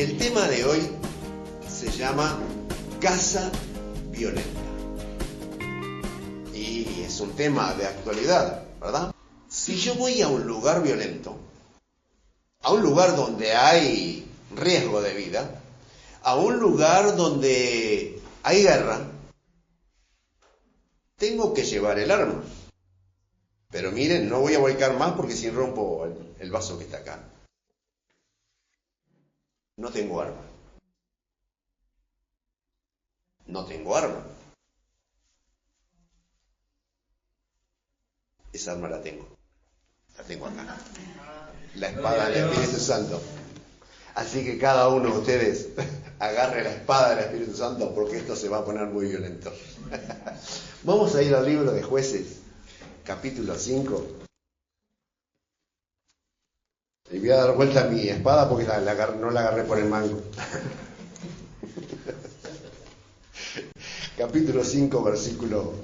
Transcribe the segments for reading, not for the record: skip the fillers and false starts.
El tema de hoy se llama Casa Violenta. Y es un tema de actualidad, ¿verdad? Si yo voy a un lugar violento, a un lugar donde hay riesgo de vida, a un lugar donde hay guerra, tengo que llevar el arma. Pero miren, no voy a volcar más porque si rompo el vaso que está acá. No tengo arma. No tengo arma. Esa arma la tengo. La tengo acá. La espada del Espíritu Santo. Así que cada uno de ustedes agarre la espada del Espíritu Santo porque esto se va a poner muy violento. Vamos a ir al libro de Jueces, capítulo 5. Y voy a dar vuelta a mi espada porque no la agarré por el mango. Capítulo 5, versículo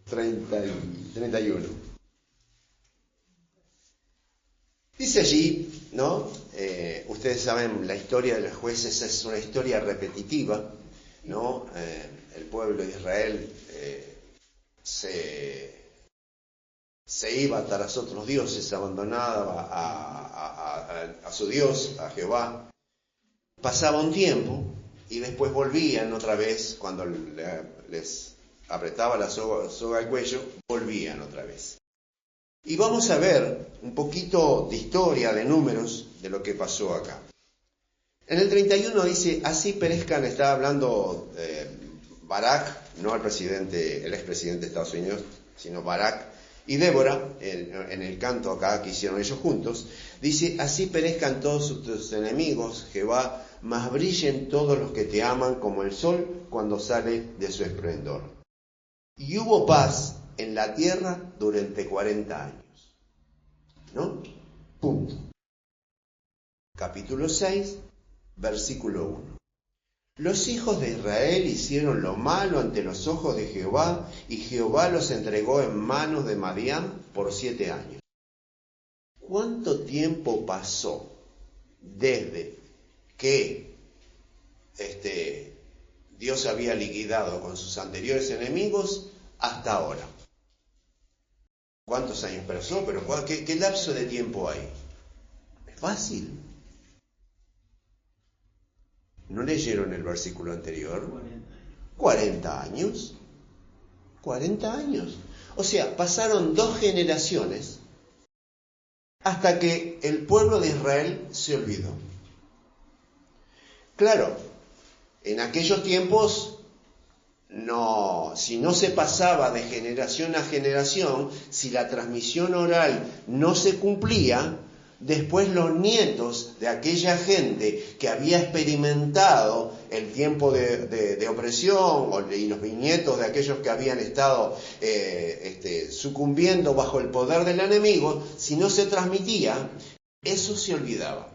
31. Dice allí, ¿no? Ustedes saben, la historia de los jueces es una historia repetitiva, ¿no? El pueblo de Israel se iba tras otros dioses, abandonaba a su Dios, a Jehová. Pasaba un tiempo y después volvían otra vez, cuando les apretaba la soga al cuello, volvían otra vez. Y vamos a ver un poquito de historia, de números, de lo que pasó acá. En el 31 dice, así perezcan, estaba hablando Barak, no el expresidente de Estados Unidos, sino Barak y Débora, en el canto acá que hicieron ellos juntos, dice, así perezcan todos tus enemigos, Jehová, mas brillen todos los que te aman como el sol cuando sale de su esplendor. Y hubo paz en la tierra durante 40 años. ¿No? Punto. Capítulo 6, versículo 1. Los hijos de Israel hicieron lo malo ante los ojos de Jehová, y Jehová los entregó en manos de Madián por 7 años. ¿Cuánto tiempo pasó desde que Dios había liquidado con sus anteriores enemigos hasta ahora? ¿Cuántos años pasó? Pero ¿qué lapso de tiempo hay? ¿Es fácil? ¿No leyeron el versículo anterior? 40 años. 40 años. O sea, pasaron 2 generaciones hasta que el pueblo de Israel se olvidó. Claro, en aquellos tiempos, si no se pasaba de generación a generación, si la transmisión oral no se cumplía, después los nietos de aquella gente que había experimentado el tiempo de opresión, y los bisnietos de aquellos que habían estado sucumbiendo bajo el poder del enemigo, si no se transmitía, eso se olvidaba,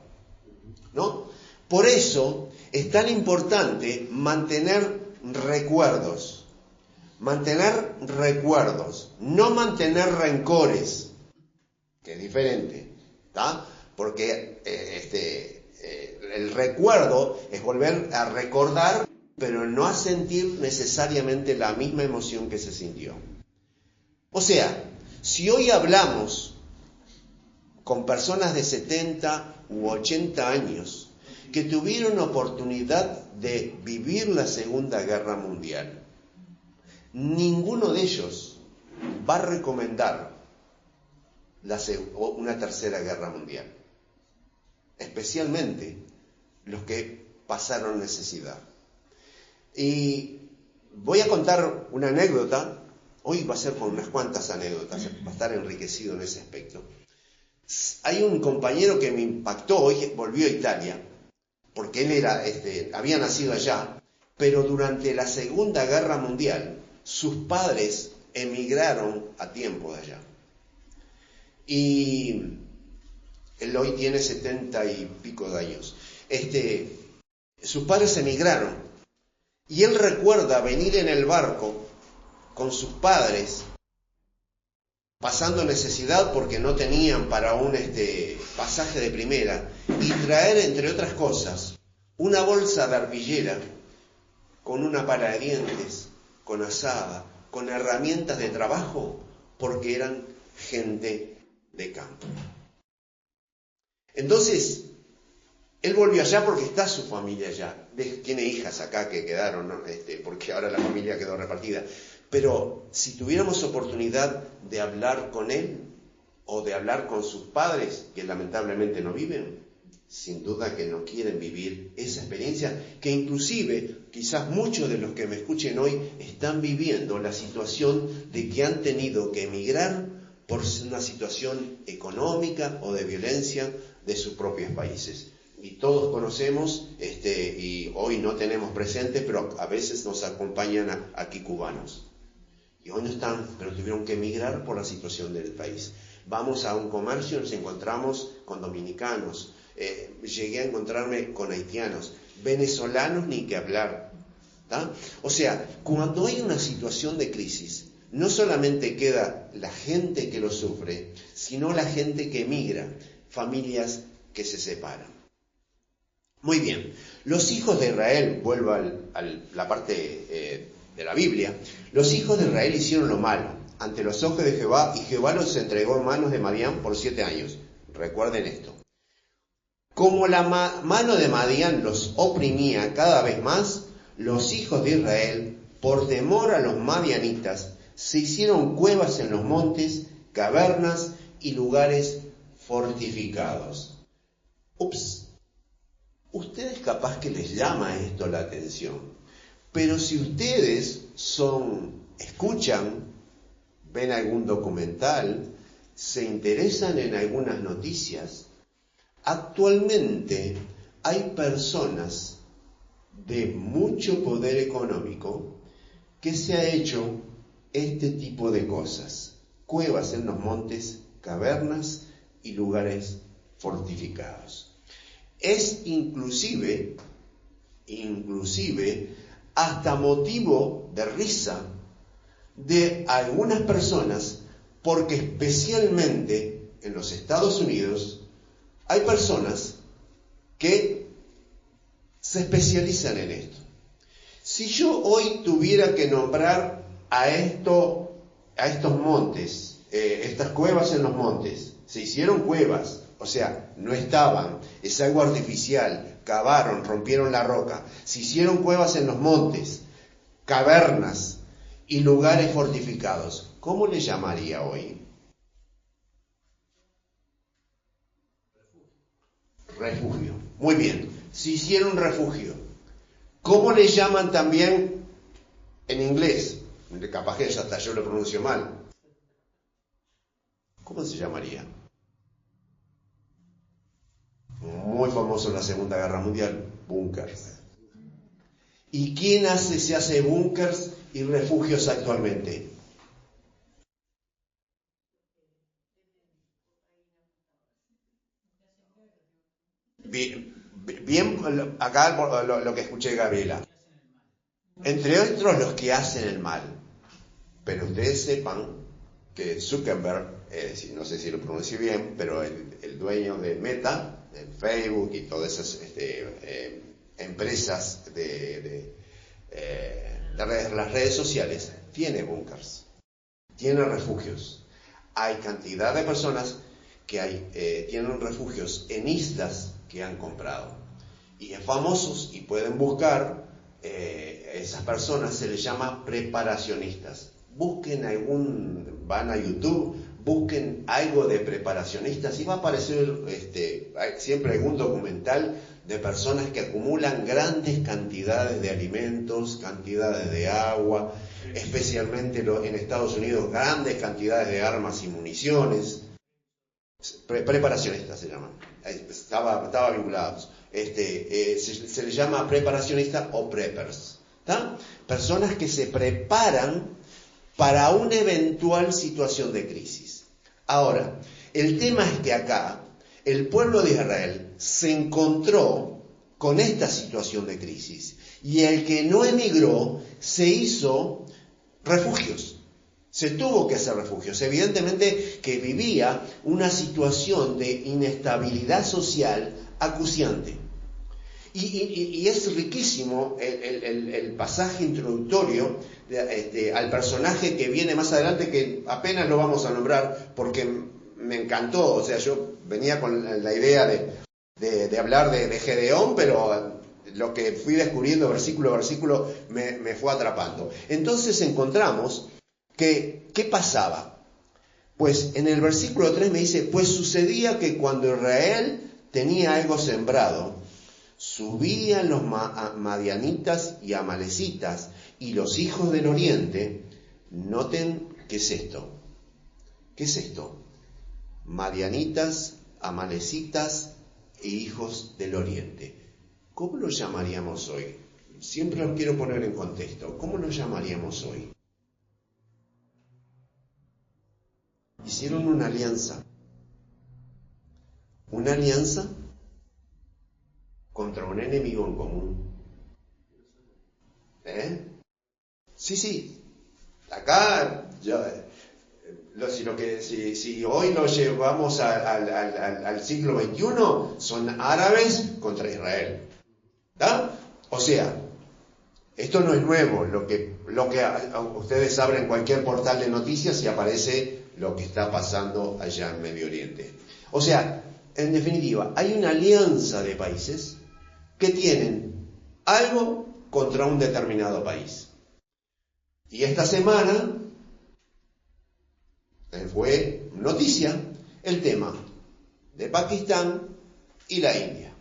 ¿no? Por eso es tan importante mantener recuerdos, no mantener rencores, que es diferente, ¿tá? Porque el recuerdo es volver a recordar, pero no a sentir necesariamente la misma emoción que se sintió. O sea, si hoy hablamos con personas de 70 u 80 años que tuvieron oportunidad de vivir la Segunda Guerra Mundial, ninguno de ellos va a recomendar una Tercera Guerra Mundial, especialmente los que pasaron necesidad. Y voy a contar una anécdota. Hoy va a ser con unas cuantas anécdotas, va a estar enriquecido en ese aspecto. Hay un compañero que me impactó, hoy volvió a Italia, porque él había nacido allá, pero durante la Segunda Guerra Mundial sus padres emigraron a tiempo de allá. Y él hoy tiene 70 y pico de años. Sus padres emigraron y él recuerda venir en el barco con sus padres pasando necesidad porque no tenían para un pasaje de primera, y traer, entre otras cosas, una bolsa de arpillera con una pala de dientes, con azada, con herramientas de trabajo, porque eran gente de campo. Entonces, él volvió allá porque está su familia allá. Tiene hijas acá que quedaron, ¿no? Porque ahora la familia quedó repartida. Pero si tuviéramos oportunidad de hablar con él o de hablar con sus padres, que lamentablemente no viven, sin duda que no quieren vivir esa experiencia, que inclusive quizás muchos de los que me escuchen hoy están viviendo la situación de que han tenido que emigrar por una situación económica o de violencia de sus propios países. Y todos conocemos, y hoy no tenemos presente, pero a veces nos acompañan aquí cubanos. Y hoy no están, pero tuvieron que emigrar por la situación del país. Vamos a un comercio y nos encontramos con dominicanos. Llegué a encontrarme con haitianos, venezolanos ni que hablar. ¿tá? O sea, cuando hay una situación de crisis, no solamente queda la gente que lo sufre, sino la gente que emigra, familias que se separan. Muy bien, los hijos de Israel, vuelvo a la parte de la Biblia, los hijos de Israel hicieron lo malo ante los ojos de Jehová, y Jehová los entregó en manos de Madián por 7 años. Recuerden esto. Como la mano de Madián los oprimía cada vez más, los hijos de Israel, por temor a los madianitas, se hicieron cuevas en los montes, cavernas y lugares fortificados. Ustedes capaz que les llama esto la atención, pero si ustedes escuchan, ven algún documental, se interesan en algunas noticias, actualmente hay personas de mucho poder económico que se ha hecho este tipo de cosas: cuevas en los montes, cavernas y lugares fortificados. Es inclusive hasta motivo de risa de algunas personas, porque especialmente en los Estados Unidos hay personas que se especializan en esto. Si yo hoy tuviera que nombrar a estos montes, estas cuevas en los montes, se hicieron cuevas, o sea, no estaban, es algo artificial, cavaron, rompieron la roca, se hicieron cuevas en los montes, cavernas y lugares fortificados. ¿Cómo le llamaría hoy? Refugio. Muy bien, se hicieron refugio. ¿Cómo le llaman también en inglés? Capaz que hasta yo lo pronuncio mal. ¿Cómo se llamaría? Muy famoso en la Segunda Guerra Mundial, búnkers. ¿Y quién se hace búnkers y refugios actualmente? Bien, acá lo que escuché, Gabriela. Entre otros, los que hacen el mal. Pero ustedes sepan que Zuckerberg, no sé si lo pronuncio bien, pero el dueño de Meta, el Facebook y todas esas empresas de las redes sociales, tiene búnkers, tiene refugios. Hay cantidad de personas que tienen refugios en islas que han comprado. Y es famosos, y pueden buscar, esas personas se les llama preparacionistas. Van a YouTube, busquen algo de preparacionistas y va a aparecer siempre algún documental de personas que acumulan grandes cantidades de alimentos, cantidades de agua, especialmente en Estados Unidos, grandes cantidades de armas y municiones. Preparacionistas se llaman, estaba vinculados. Se les llama preparacionistas o preppers, ¿tá? Personas que se preparan para una eventual situación de crisis. Ahora, el tema es que acá el pueblo de Israel se encontró con esta situación de crisis, y el que no emigró se hizo refugios. Se tuvo que hacer refugios. Evidentemente que vivía una situación de inestabilidad social acuciante. Y es riquísimo el pasaje introductorio al personaje que viene más adelante, que apenas lo vamos a nombrar porque me encantó. O sea, yo venía con la idea de hablar de Gedeón, pero lo que fui descubriendo versículo a versículo me fue atrapando. Entonces encontramos que, ¿qué pasaba? Pues en el versículo 3 me dice, pues sucedía que cuando Israel tenía algo sembrado, subían los madianitas y amalecitas y los hijos del oriente. Noten, ¿qué es esto? ¿Qué es esto? Madianitas, amalecitas e hijos del oriente. ¿Cómo lo llamaríamos hoy? Siempre los quiero poner en contexto. ¿Cómo lo llamaríamos hoy? Hicieron una alianza. Una alianza contra un enemigo en común. Sí. Acá, si hoy lo llevamos al siglo XXI, son árabes contra Israel. ¿Está? O sea, esto no es nuevo. Lo que ustedes abren cualquier portal de noticias y aparece lo que está pasando allá en Medio Oriente. O sea, en definitiva, hay una alianza de países que tienen algo contra un determinado país. Y esta semana fue noticia el tema de Pakistán y la India.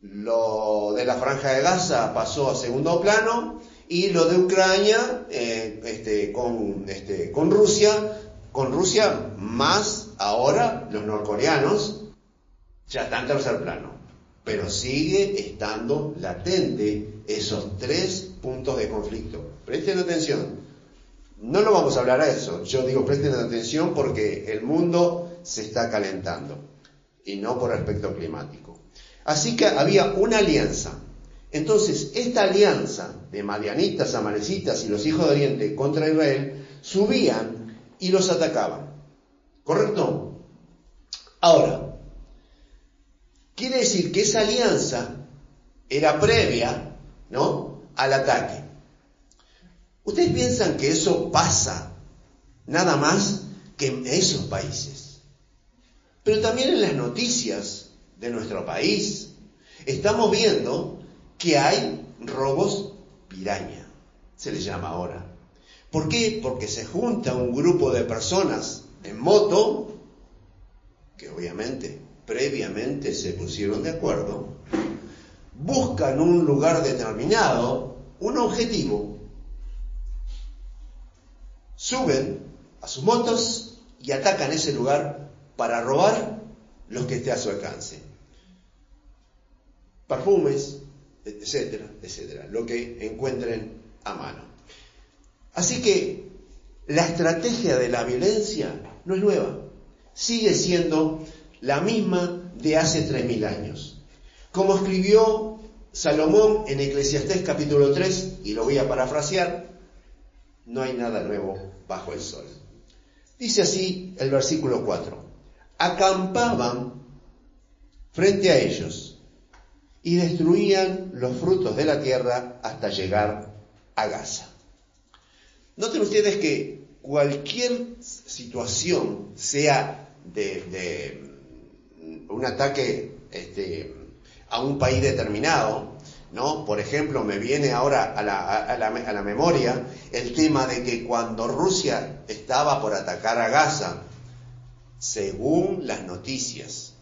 Lo de la Franja de Gaza pasó a segundo plano y lo de Ucrania con Rusia más ahora los norcoreanos ya están en tercer plano. Pero sigue estando latente esos 3 puntos de conflicto. Presten atención. No lo vamos a hablar a eso. Yo digo presten atención porque el mundo se está calentando. Y no por aspecto climático. Así que había una alianza. Entonces, esta alianza de madianitas, amalecitas y los hijos de Oriente contra Israel subían y los atacaban. ¿Correcto? Ahora, quiere decir que esa alianza era previa, ¿no?, al ataque. ¿Ustedes piensan que eso pasa nada más que en esos países? Pero también en las noticias de nuestro país estamos viendo que hay robos piraña, se les llama ahora. ¿Por qué? Porque se junta un grupo de personas en moto, que obviamente previamente se pusieron de acuerdo, buscan un lugar determinado, un objetivo, suben a sus motos y atacan ese lugar para robar los que esté a su alcance. Perfumes, etcétera, etcétera, lo que encuentren a mano. Así que la estrategia de la violencia no es nueva, sigue siendo la misma de hace 3000 años. Como escribió Salomón en Eclesiastés capítulo 3, y lo voy a parafrasear, no hay nada nuevo bajo el sol. Dice así el versículo 4: acampaban frente a ellos y destruían los frutos de la tierra hasta llegar a Gaza. Noten ustedes que cualquier situación, sea de un ataque a un país determinado, ¿no? Por ejemplo, me viene ahora a la memoria el tema de que cuando Rusia estaba por atacar a Gaza, según las noticias,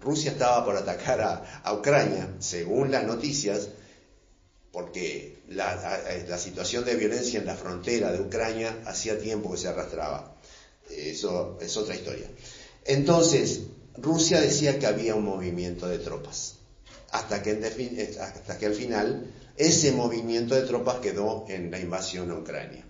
Rusia estaba por atacar a Ucrania, según las noticias, porque la situación de violencia en la frontera de Ucrania hacía tiempo que se arrastraba. Eso es otra historia. Entonces, Rusia decía que había un movimiento de tropas, hasta que al final ese movimiento de tropas quedó en la invasión a Ucrania.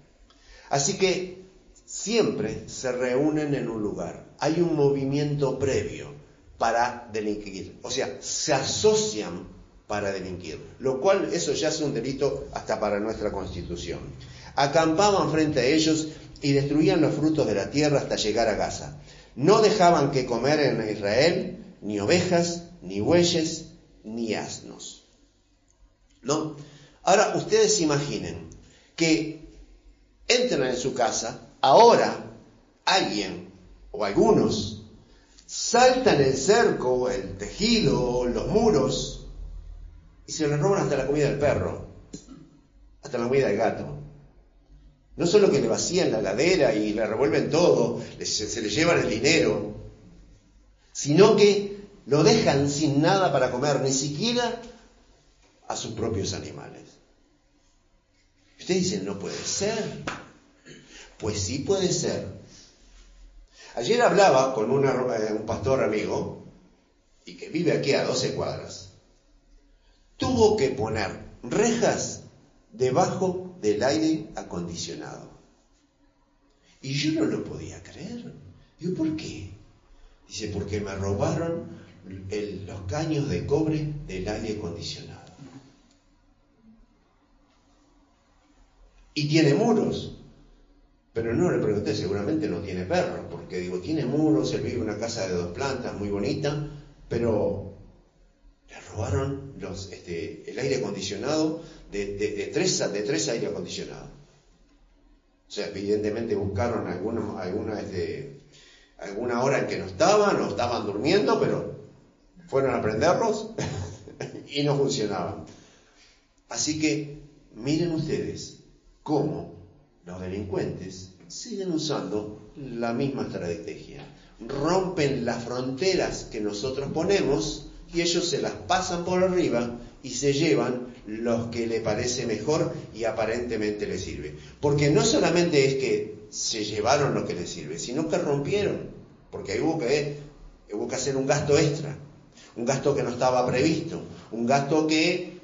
Así que siempre se reúnen en un lugar, hay un movimiento previo para delinquir, o sea, se asocian para delinquir, lo cual eso ya es un delito hasta para nuestra Constitución. Acampaban frente a ellos y destruían los frutos de la tierra hasta llegar a Gaza. No dejaban que comer en Israel ni ovejas, ni bueyes, ni asnos. ¿No? Ahora, ustedes imaginen que entran en su casa, ahora alguien o algunos saltan el cerco, el tejido, los muros y se les roban hasta la comida del perro, hasta la comida del gato. No solo que le vacían la heladera y le revuelven todo, se le llevan el dinero, sino que lo dejan sin nada para comer, ni siquiera a sus propios animales. Ustedes dicen, no puede ser. Pues sí puede ser. Ayer hablaba con un pastor amigo, y que vive aquí a 12 cuadras. Tuvo que poner rejas debajo del aire acondicionado. Y yo no lo podía creer. Digo, ¿por qué? Dice, porque me robaron los caños de cobre del aire acondicionado. Y tiene muros. Pero no le pregunté, seguramente no tiene perros, porque digo, tiene muros, él vive en una casa de 2 plantas, muy bonita, pero le robaron el aire acondicionado de tres aire acondicionados. O sea, evidentemente buscaron alguna hora en que no estaban, o estaban durmiendo, pero fueron a prenderlos y no funcionaban. Así que miren ustedes cómo los delincuentes siguen usando la misma estrategia. Rompen las fronteras que nosotros ponemos y ellos se las pasan por arriba y se llevan los que le parece mejor y aparentemente les sirve. Porque no solamente es que se llevaron lo que les sirve, sino que rompieron. Porque ahí hubo que hacer un gasto extra, un gasto que no estaba previsto, un gasto que,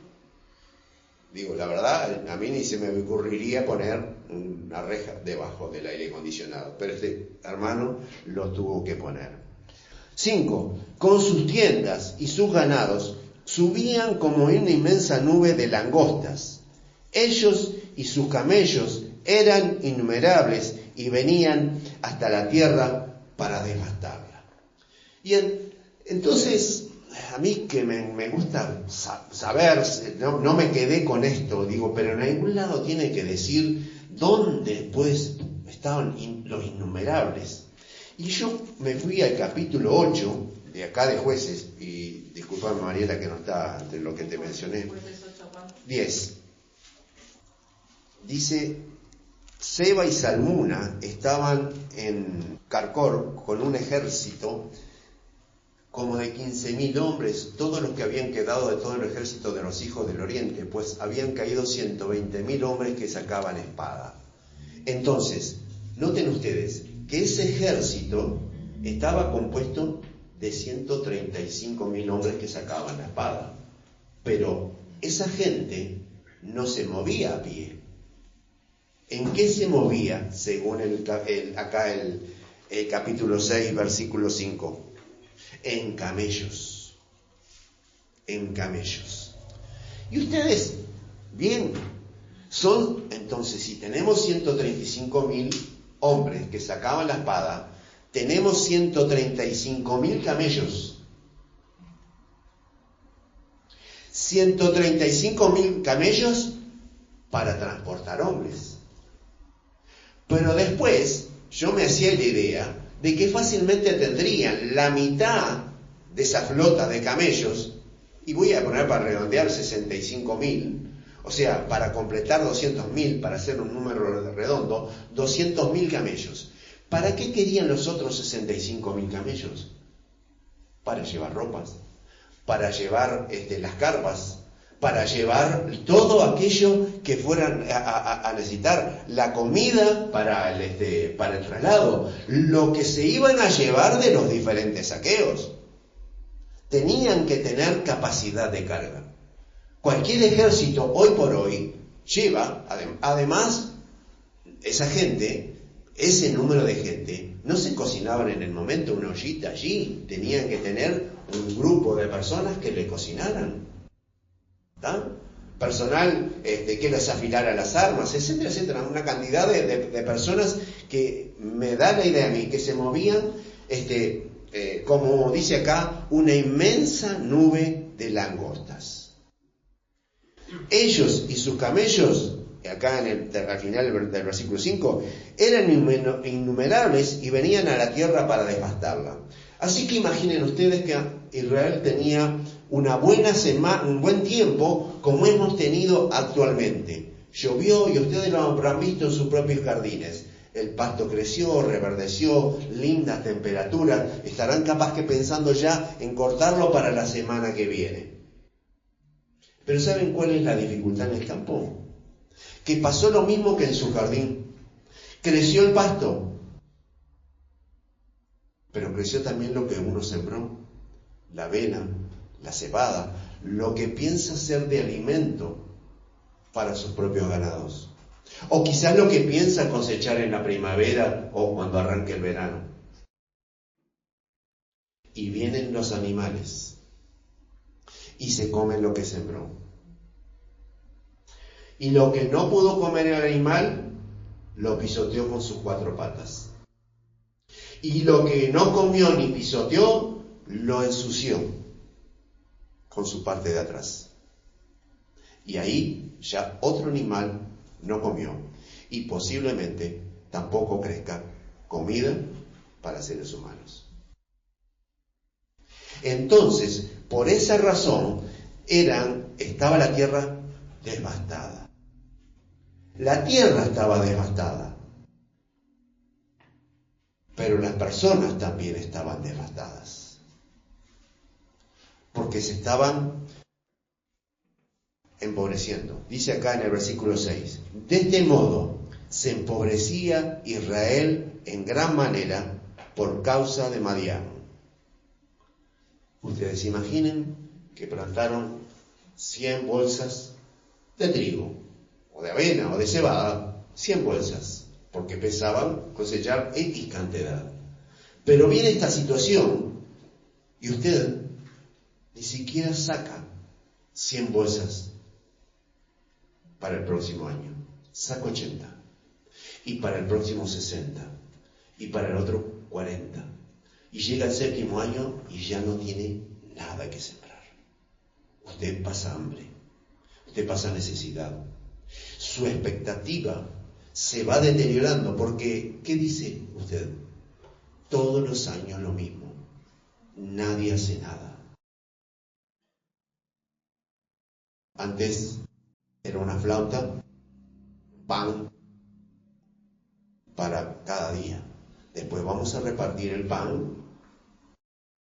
digo, la verdad, a mí ni se me ocurriría poner una reja debajo del aire acondicionado, pero este hermano lo tuvo que poner. 5. Con sus tiendas y sus ganados subían como una inmensa nube de langostas. Ellos y sus camellos eran innumerables y venían hasta la tierra para devastarla. Y entonces, a mí que me gusta saber, no me quedé con esto, digo, pero en algún lado tiene que decir dónde pues estaban los innumerables. Y yo me fui al capítulo 8 de acá de Jueces, y disculpame Mariela que no está entre lo que te mencioné. 10. Dice, Seba y Salmuna estaban en Carcor con un ejército como de 15.000 hombres, todos los que habían quedado de todo el ejército de los hijos del oriente, pues habían caído 120.000 hombres que sacaban espada. Entonces, noten ustedes que ese ejército estaba compuesto de 135.000 hombres que sacaban la espada, pero esa gente no se movía a pie. ¿En qué se movía? Según el capítulo 6, versículo 5. En camellos. En camellos. Y ustedes, bien, entonces, si tenemos 135.000 hombres que sacaban la espada, tenemos 135.000 camellos. 135.000 camellos para transportar hombres. Pero después yo me hacía la idea de que fácilmente tendrían la mitad de esa flota de camellos, y voy a poner para redondear 65.000, o sea, para completar 200.000, para hacer un número redondo, 200.000 camellos. ¿Para qué querían los otros 65.000 camellos? Para llevar ropas, para llevar las carpas, para llevar todo aquello que fueran a necesitar, la comida para el traslado, lo que se iban a llevar de los diferentes saqueos. Tenían que tener capacidad de carga. Cualquier ejército hoy por hoy lleva, además, esa gente, ese número de gente, no se cocinaban en el momento una ollita allí, tenían que tener un grupo de personas que le cocinaran. ¿Está? Personal que les afilara las armas, etcétera, etcétera. Una cantidad de personas que me da la idea a mí que se movían, como dice acá, una inmensa nube de langostas. Ellos y sus camellos, acá al final del versículo 5, eran innumerables y venían a la tierra para devastarla. Así que imaginen ustedes que Israel tenía una buena semana, un buen tiempo, como hemos tenido actualmente. Llovió y ustedes lo habrán visto en sus propios jardines. El pasto creció, reverdeció, lindas temperaturas. Estarán capaz que pensando ya en cortarlo para la semana que viene. Pero ¿saben cuál es la dificultad en el campo? Que pasó lo mismo que en su jardín. Creció el pasto, pero creció también lo que uno sembró, la avena, la cebada, lo que piensa ser de alimento para sus propios ganados. O quizás lo que piensa cosechar en la primavera o cuando arranque el verano. Y vienen los animales y se comen lo que sembró. Y lo que no pudo comer el animal, lo pisoteó con sus 4 patas. Y lo que no comió ni pisoteó, lo ensució con su parte de atrás. Y ahí ya otro animal no comió. Y posiblemente tampoco crezca comida para seres humanos. Entonces, por esa razón, estaba la tierra devastada. La tierra estaba devastada. Pero las personas también estaban devastadas. Porque se estaban empobreciendo. Dice acá en el versículo 6. De este modo se empobrecía Israel en gran manera por causa de Madián. Ustedes imaginen que plantaron 100 bolsas de trigo, o de avena, o de cebada, 100 bolsas. Porque pensaban cosechar X cantidad. Pero viene esta situación y usted ni siquiera saca 100 bolsas para el próximo año. Saca 80. Y para el próximo 60. Y para el otro 40. Y llega el 7º año y ya no tiene nada que sembrar. Usted pasa hambre. Usted pasa necesidad. Su expectativa se va deteriorando porque, ¿qué dice usted? Todos los años lo mismo. Nadie hace nada. Antes era una flauta, pan para cada día. Después vamos a repartir el pan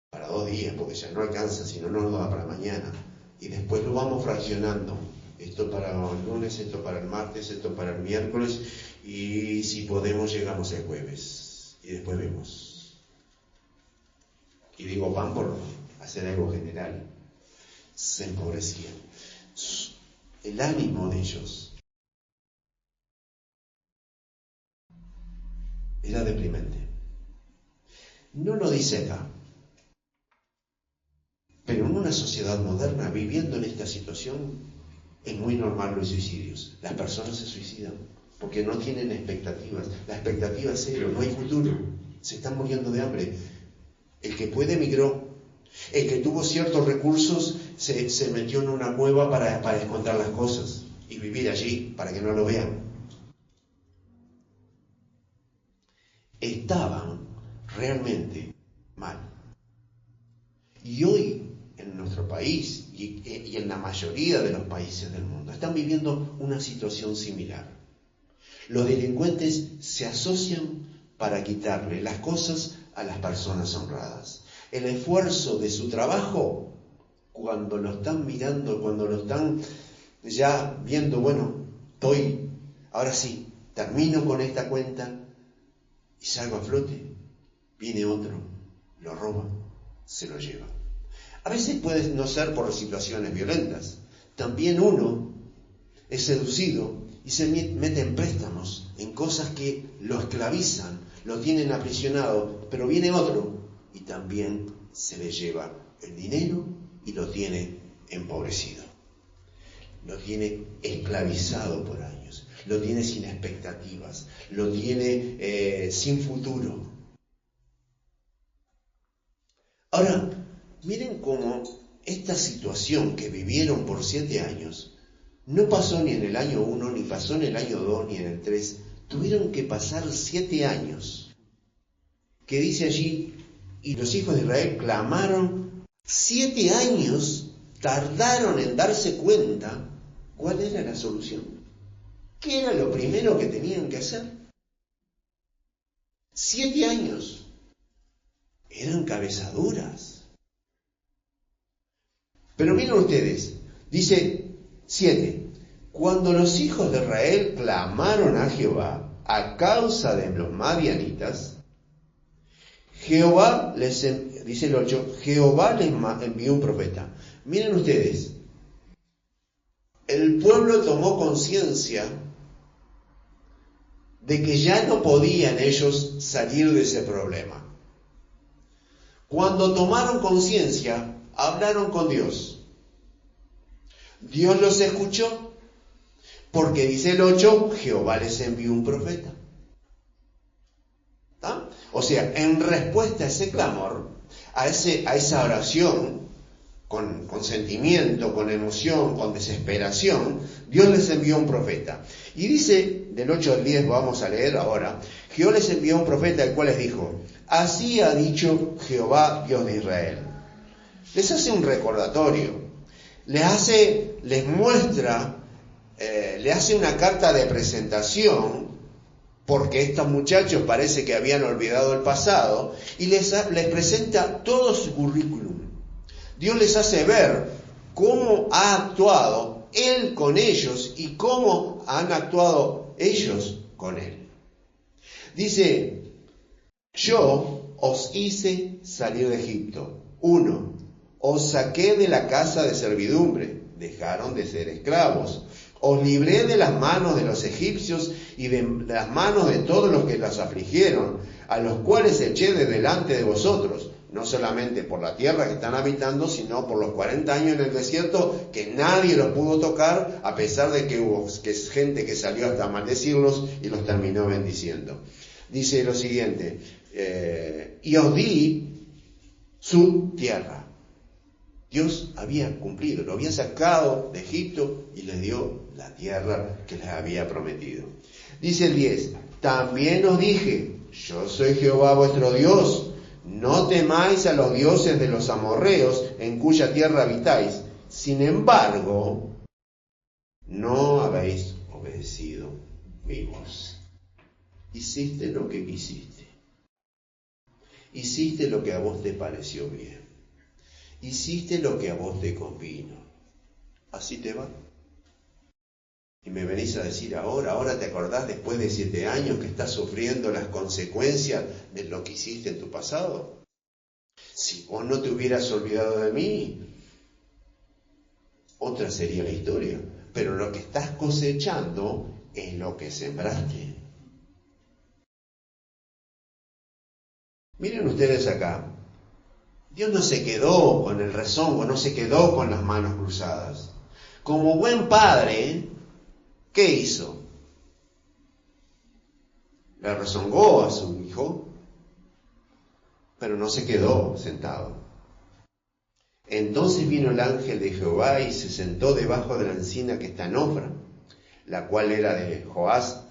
para 2 días, porque ya no alcanza, si no nos da para mañana. Y después lo vamos fraccionando. Esto para el lunes, esto para el martes, esto para el miércoles, y si podemos llegamos el jueves. Y después vemos. Y digo pan por hacer algo general. Se empobrecían. El ánimo de ellos era deprimente. No lo dice acá. Pero en una sociedad moderna, viviendo en esta situación, es muy normal los suicidios. Las personas se suicidan porque no tienen expectativas. La expectativa es cero, no hay futuro. Se están muriendo de hambre. El que puede emigró. El que tuvo ciertos recursos se metió en una cueva para esconder las cosas y vivir allí para que no lo vean. Estaban realmente mal. Y hoy en nuestro país y en la mayoría de los países del mundo están viviendo una situación similar. Los delincuentes se asocian para quitarle las cosas a las personas honradas. El esfuerzo de su trabajo, cuando lo están mirando, cuando lo están ya viendo, bueno, ahora sí, termino con esta cuenta y salgo a flote, viene otro, lo roba, se lo lleva. A veces puede no ser por situaciones violentas. También uno es seducido y se mete en préstamos, en cosas que lo esclavizan, lo tienen aprisionado, pero viene otro y también se le lleva el dinero y lo tiene empobrecido. lo tiene esclavizado por años, lo tiene sin expectativas, lo tiene sin futuro. Ahora, miren cómo esta situación que vivieron por 7 años no pasó ni en el año 1, ni pasó en el año 2, ni en el 3. Tuvieron que pasar 7 años. Que dice allí, y los hijos de Israel clamaron 7 años, tardaron en darse cuenta cuál era la solución. ¿Qué era lo primero que tenían que hacer? 7 años. Eran cabezaduras. Pero miren ustedes, dice 7. Cuando los hijos de Israel clamaron a Jehová a causa de los madianitas, Jehová dice el 8, Jehová les envió un profeta. Miren ustedes, el pueblo tomó conciencia de que ya no podían ellos salir de ese problema. Cuando tomaron conciencia, hablaron con Dios. Dios los escuchó, porque dice el 8, Jehová les envió un profeta. ¿Está? O sea, en respuesta a ese clamor, a esa oración, con sentimiento, con emoción, con desesperación, Dios les envió un profeta. Y dice, del 8 al 10, vamos a leer ahora, Jehová les envió un profeta, el cual les dijo, así ha dicho Jehová, Dios de Israel. Les hace un recordatorio, les muestra, le hace una carta de presentación, porque estos muchachos parece que habían olvidado el pasado, y les presenta todo su currículum. Dios les hace ver cómo ha actuado Él con ellos y cómo han actuado ellos con Él. Dice, yo os hice salir de Egipto. 1. Os saqué de la casa de servidumbre. Dejaron de ser esclavos. Os libré de las manos de los egipcios y de las manos de todos los que los afligieron, a los cuales eché de delante de vosotros, no solamente por la tierra que están habitando, sino por los 40 años en el desierto, que nadie los pudo tocar, a pesar de que hubo gente que salió hasta maldecirlos y los terminó bendiciendo. Dice lo siguiente, y os di su tierra. Dios había cumplido, lo había sacado de Egipto y les dio la tierra que les había prometido. Dice el 10, también os dije, yo soy Jehová vuestro Dios, no temáis a los dioses de los amorreos en cuya tierra habitáis. Sin embargo, no habéis obedecido mi voz. Hiciste lo que quisiste. Hiciste lo que a vos te pareció bien. Hiciste lo que a vos te convino. Así te va. Y me venís a decir ahora te acordás después de 7 años que estás sufriendo las consecuencias de lo que hiciste en tu pasado. Si vos no te hubieras olvidado de mí, otra sería la historia. Pero lo que estás cosechando es lo que sembraste. Miren ustedes acá. Dios no se quedó con el rezongo, no se quedó con las manos cruzadas. Como buen padre, ¿qué hizo? Le rezongó a su hijo, pero no se quedó sentado. Entonces vino el ángel de Jehová y se sentó debajo de la encina que está en Ofra, la cual era de Joás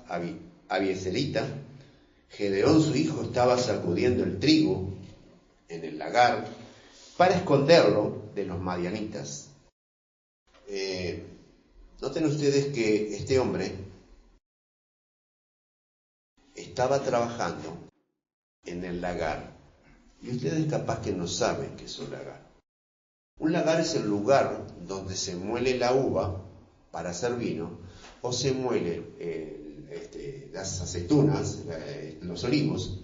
Abieserita. Gedeón su hijo estaba sacudiendo el trigo en el lagar para esconderlo de los madianitas. Noten ustedes que este hombre estaba trabajando en el lagar, y ustedes capaz que no saben qué es un lagar. Un lagar es el lugar donde se muele la uva para hacer vino, o se muele las aceitunas, los olivos,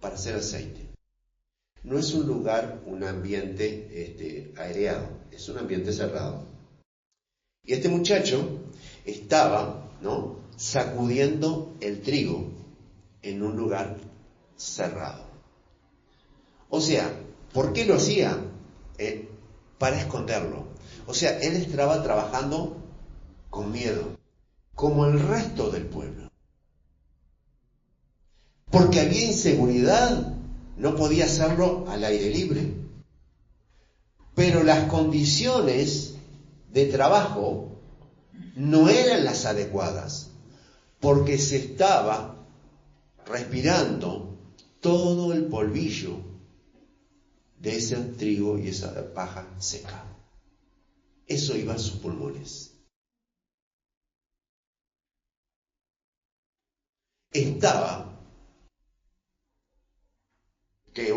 para hacer aceite. No es un lugar, un ambiente aireado, es un ambiente cerrado. Y este muchacho estaba, sacudiendo el trigo en un lugar cerrado. O sea, ¿por qué lo hacía? Para esconderlo. O sea, él estaba trabajando con miedo, como el resto del pueblo. Porque había inseguridad, no podía hacerlo al aire libre. Pero las condiciones de trabajo no eran las adecuadas, porque se estaba respirando todo el polvillo de ese trigo y esa paja seca. Eso iba a sus pulmones. Estaba que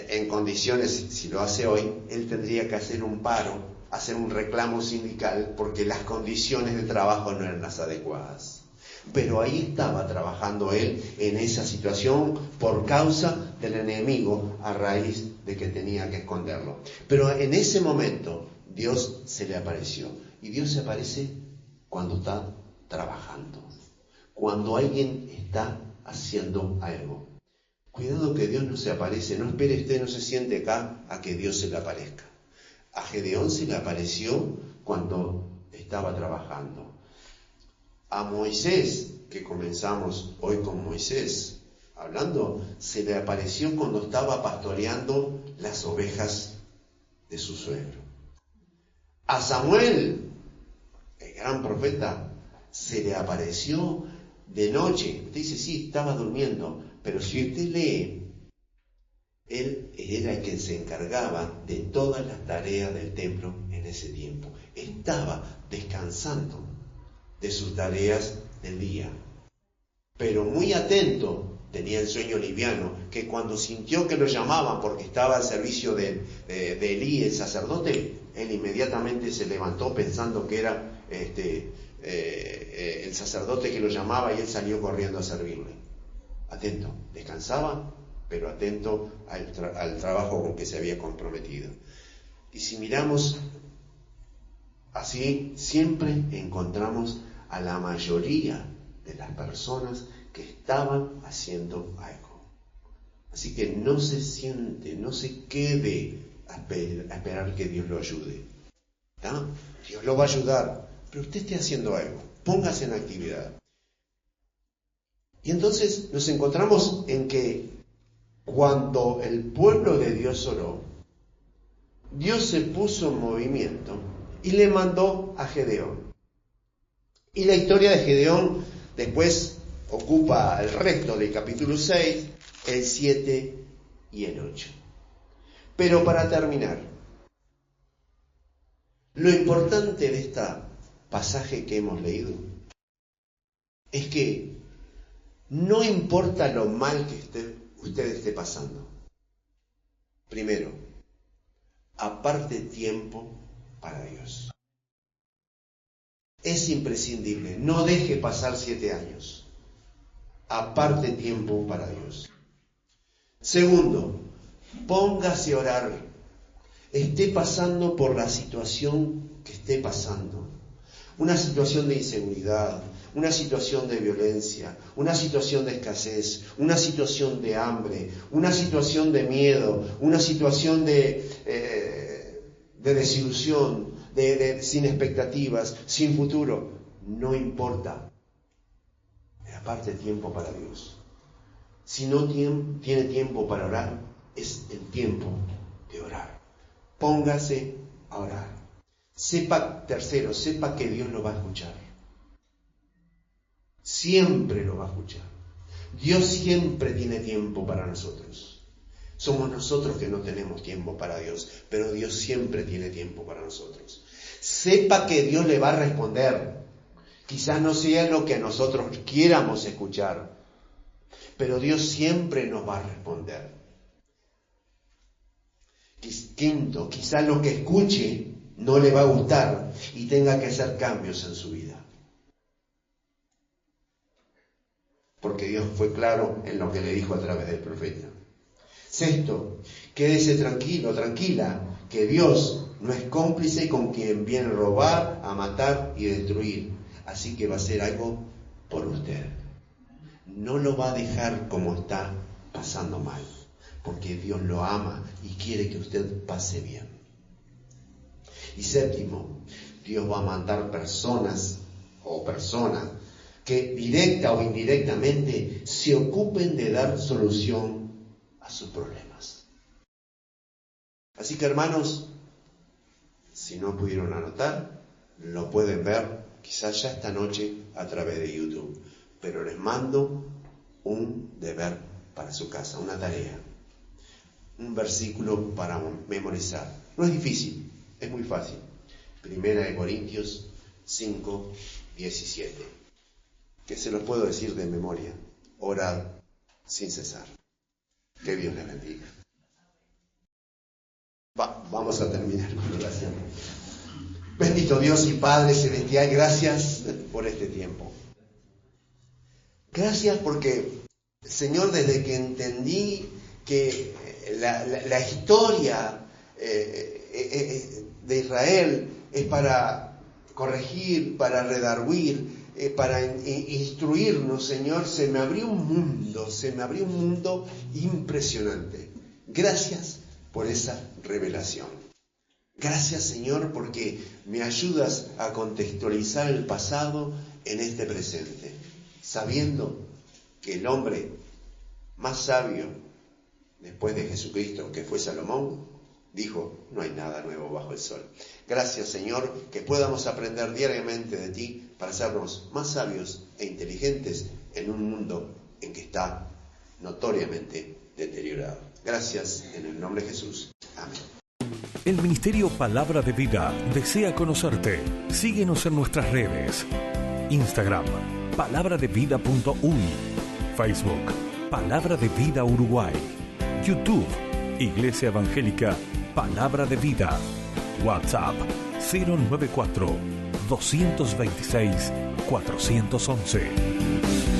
en condiciones, si lo hace hoy, él tendría que hacer un paro, hacer un reclamo sindical, porque las condiciones de trabajo no eran las adecuadas. Pero ahí estaba trabajando él en esa situación por causa del enemigo, a raíz de que tenía que esconderlo. Pero en ese momento Dios se le apareció. Y Dios se aparece cuando está trabajando, cuando alguien está haciendo algo. Cuidado que Dios no se aparece, no espere usted, no se siente acá a que Dios se le aparezca. A Gedeón se le apareció cuando estaba trabajando. A Moisés, que comenzamos hoy con Moisés hablando, se le apareció cuando estaba pastoreando las ovejas de su suegro. A Samuel, el gran profeta, se le apareció de noche. Usted dice, sí, estaba durmiendo. Pero si usted lee, él era el que se encargaba de todas las tareas del templo en ese tiempo. Estaba descansando de sus tareas del día. Pero muy atento, tenía el sueño liviano, que cuando sintió que lo llamaban porque estaba al servicio de Elí, el sacerdote, él inmediatamente se levantó pensando que era el sacerdote que lo llamaba y él salió corriendo a servirle. Atento, descansaba, pero atento al trabajo con que se había comprometido. Y si miramos así, siempre encontramos a la mayoría de las personas que estaban haciendo algo. Así que no se siente, no se quede a esperar que Dios lo ayude. ¿Está? Dios lo va a ayudar, pero usted esté haciendo algo, póngase en actividad. Y entonces nos encontramos en que cuando el pueblo de Dios oró, Dios se puso en movimiento y le mandó a Gedeón. Y la historia de Gedeón después ocupa el resto del capítulo 6, el 7 y el 8. Pero para terminar, lo importante de este pasaje que hemos leído es que no importa lo mal que usted esté pasando. Primero, aparte tiempo para Dios. Es imprescindible, no deje pasar 7 años. Aparte tiempo para Dios. Segundo, póngase a orar. Esté pasando por la situación que esté pasando. Una situación de inseguridad, una situación de violencia, una situación de escasez, una situación de hambre, una situación de miedo, una situación de desilusión, sin expectativas, sin futuro. No importa. Aparte tiempo para Dios. Si no tiene tiempo para orar, es el tiempo de orar. Póngase a orar. Tercero, sepa que Dios lo va a escuchar. Siempre lo va a escuchar. Dios siempre tiene tiempo para nosotros. Somos nosotros que no tenemos tiempo para Dios, pero Dios siempre tiene tiempo para nosotros. Sepa que Dios le va a responder. Quizás no sea lo que nosotros quieramos escuchar, pero Dios siempre nos va a responder. Quinto, quizás lo que escuche no le va a gustar y tenga que hacer cambios en su vida. Porque Dios fue claro en lo que le dijo a través del profeta. Sexto, quédese tranquilo, tranquila, que Dios no es cómplice con quien viene a robar, a matar y destruir. Así que va a hacer algo por usted. No lo va a dejar como está pasando mal, porque Dios lo ama y quiere que usted pase bien. Y séptimo, Dios va a mandar personas que directa o indirectamente se ocupen de dar solución a sus problemas. Así que, hermanos, si no pudieron anotar, lo pueden ver quizás ya esta noche a través de YouTube. Pero les mando un deber para su casa, una tarea, un versículo para memorizar. No es difícil, es muy fácil. 1 Corintios 5, 17. Que se los puedo decir de memoria. Orad sin cesar. Que Dios les bendiga. Vamos a terminar con oración. Bendito Dios y Padre Celestial, gracias por este tiempo. Gracias porque, Señor, desde que entendí que la historia de Israel es para corregir, para redarguir, para instruirnos, Señor, se me abrió un mundo impresionante. Gracias por esa revelación. Gracias, Señor, porque me ayudas a contextualizar el pasado en este presente, sabiendo que el hombre más sabio después de Jesucristo, que fue Salomón, dijo: no hay nada nuevo bajo el sol. Gracias, Señor, que podamos aprender diariamente de ti para hacernos más sabios e inteligentes en un mundo en que está notoriamente deteriorado. Gracias en el nombre de Jesús. Amén. El Ministerio Palabra de Vida desea conocerte. Síguenos en nuestras redes. Instagram, palabraDeVida.uy. Facebook, Palabra de Vida Uruguay. YouTube, Iglesia Evangélica Palabra de Vida. WhatsApp 094 226 411.